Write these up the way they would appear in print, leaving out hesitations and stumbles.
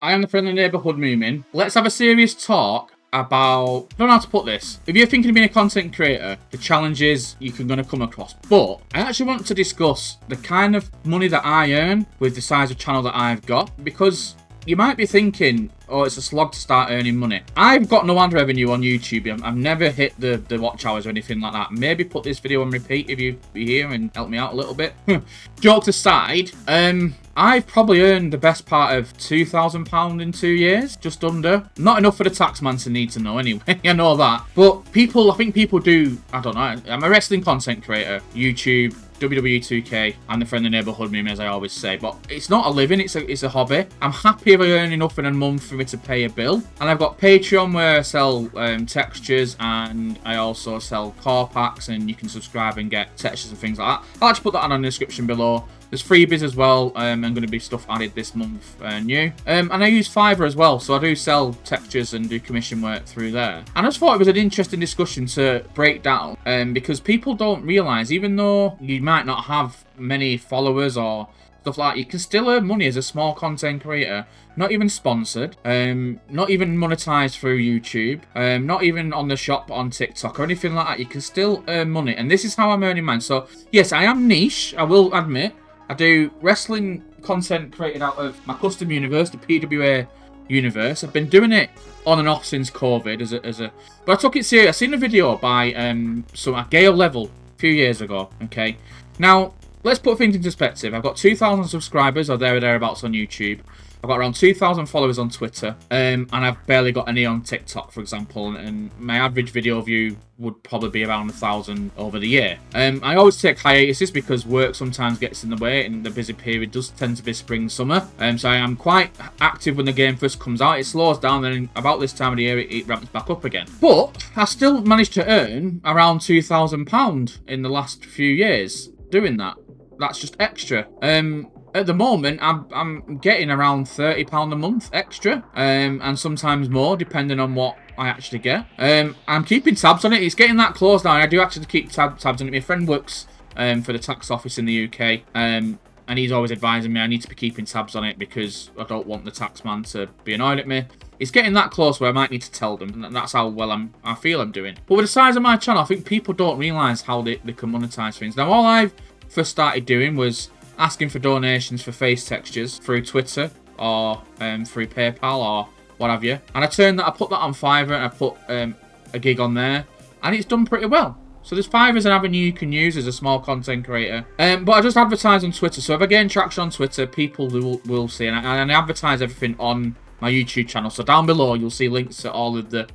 I am the friendly neighbourhood Mewmin. Let's have a serious talk about, I don't know how to put this. If you're thinking of being a content creator, the challenges you're going to come across. But I actually want to discuss the kind of money that I earn with the size of channel that I've got. Because you might be thinking, oh, it's a slog to start earning money. I've got no ad revenue on YouTube. I've never hit the watch hours or anything like that. Maybe put this video on repeat if you be here and help me out a little bit. Jokes aside, I've probably earned the best part of £2,000 in 2 years, just under. Not enough for the taxman to need to know anyway, I know that. But I think people do, I don't know, I'm a wrestling content creator, YouTube, WWE 2K, and the friendly neighbourhood meme, as I always say. But it's not a living, it's a hobby. I'm happy if I earn enough in a month for me to pay a bill. And I've got Patreon where I sell textures, and I also sell core packs, and you can subscribe and get textures and things like that. I'll actually put that on in the description below. There's freebies as well, and going to be stuff added this month new. And I use Fiverr as well, so I do sell textures and do commission work through there. And I just thought it was an interesting discussion to break down, because people don't realise, even though you might not have many followers or stuff like that, you can still earn money as a small content creator. Not even sponsored, not even monetized through YouTube, not even on the shop on TikTok or anything like that. You can still earn money, and this is how I'm earning mine. So yes, I am niche, I will admit. I do wrestling content created out of my custom universe, the PWA universe. I've been doing it on and off since COVID but I took it serious. I seen a video by at Gale Level a few years ago. Okay, now let's put things in perspective. I've got 2,000 subscribers or thereabouts on YouTube. I've got around 2,000 followers on Twitter, and I've barely got any on TikTok, for example, and my average video view would probably be around 1,000 over the year. I always take hiatuses because work sometimes gets in the way, and the busy period does tend to be spring, summer. So I am quite active when the game first comes out. It slows down, then about this time of the year it ramps back up again. But I still managed to earn around £2,000 in the last few years doing that. That's just extra. At the moment, I'm getting around £30 a month extra, and sometimes more, depending on what I actually get. I'm keeping tabs on it. It's getting that close now. I do actually keep tabs on it. My friend works for the tax office in the UK, and he's always advising me I need to be keeping tabs on it because I don't want the taxman to be annoyed at me. It's getting that close where I might need to tell them, and that's how well I feel I'm doing. But with the size of my channel, I think people don't realise how they can monetize things. Now, all I've first started doing was asking for donations for face textures through Twitter or through PayPal or what have you. And I put that on Fiverr, and I put a gig on there, and it's done pretty well. So there's Fiverr as an avenue you can use as a small content creator. But I just advertise on Twitter. So if I gain traction on Twitter, people will see. And I advertise everything on my YouTube channel. So down below, you'll see links to all of the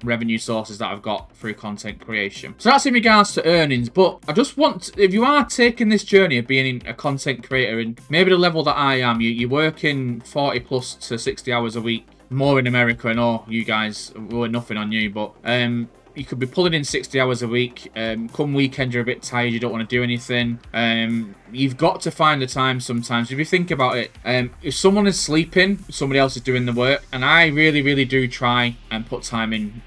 revenue sources that I've got through content creation. So that's in regards to earnings. But I just want, if you are taking this journey of being a content creator, and maybe the level that I am, you're working 40 plus to 60 hours a week, more in America. I know you guys, we're nothing on you, but you could be pulling in 60 hours a week. Come weekend, you're a bit tired, you don't want to do anything. You've got to find the time sometimes. If you think about it, if someone is sleeping, somebody else is doing the work. And I really, really do try and put time in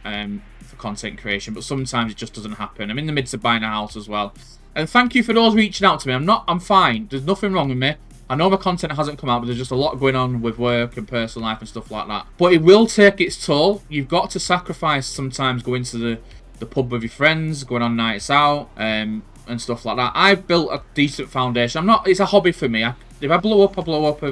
for content creation, but sometimes it just doesn't happen. I'm in the midst of buying a house as well. And thank you for those reaching out to me. I'm fine. There's nothing wrong with me. I know my content hasn't come out, but there's just a lot going on with work and personal life and stuff like that. But it will take its toll. You've got to sacrifice sometimes going to the pub with your friends, going on nights out, and stuff like that. I've built a decent foundation. It's a hobby for me. If I blow up, I blow up.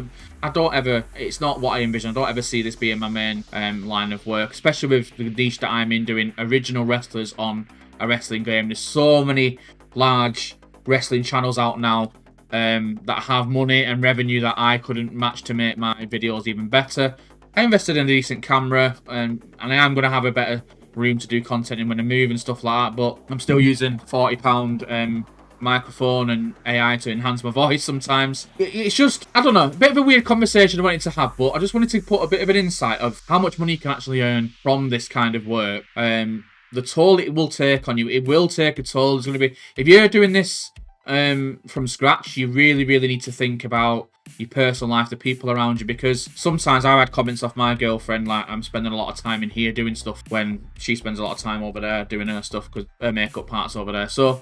It's not what I envision. I don't ever see this being my main line of work, especially with the niche that I'm in, doing original wrestlers on a wrestling game. There's so many large wrestling channels out now that have money and revenue that I couldn't match to make my videos even better. I invested in a decent camera, and I am going to have a better room to do content in when I move and stuff like that, but I'm still using £40 microphone and AI to enhance my voice sometimes. It's just, I don't know, a bit of a weird conversation I wanted to have, but I just wanted to put a bit of an insight of how much money you can actually earn from this kind of work. The toll it will take on you, it will take a toll. It's going to be, if you're doing this from scratch, you really, really need to think about your personal life, the people around you, because sometimes I've had comments off my girlfriend like I'm spending a lot of time in here doing stuff when she spends a lot of time over there doing her stuff because her makeup part's over there. So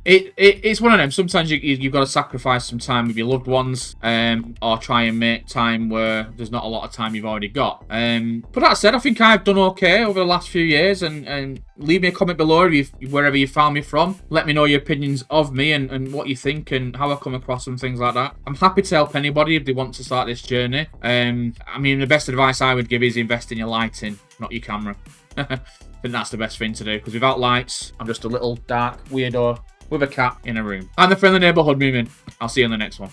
It's one of them. Sometimes you've got to sacrifice some time with your loved ones, or try and make time where there's not a lot of time you've already got. But that said, I think I've done okay over the last few years, and leave me a comment below wherever you found me from. Let me know your opinions of me and what you think and how I come across and things like that. I'm happy to help anybody if they want to start this journey. I mean, the best advice I would give is invest in your lighting, not your camera. I think that's the best thing to do, because without lights, I'm just a little dark weirdo with a cat in a room. I'm the friendly neighborhood Mewmin. I'll see you in the next one.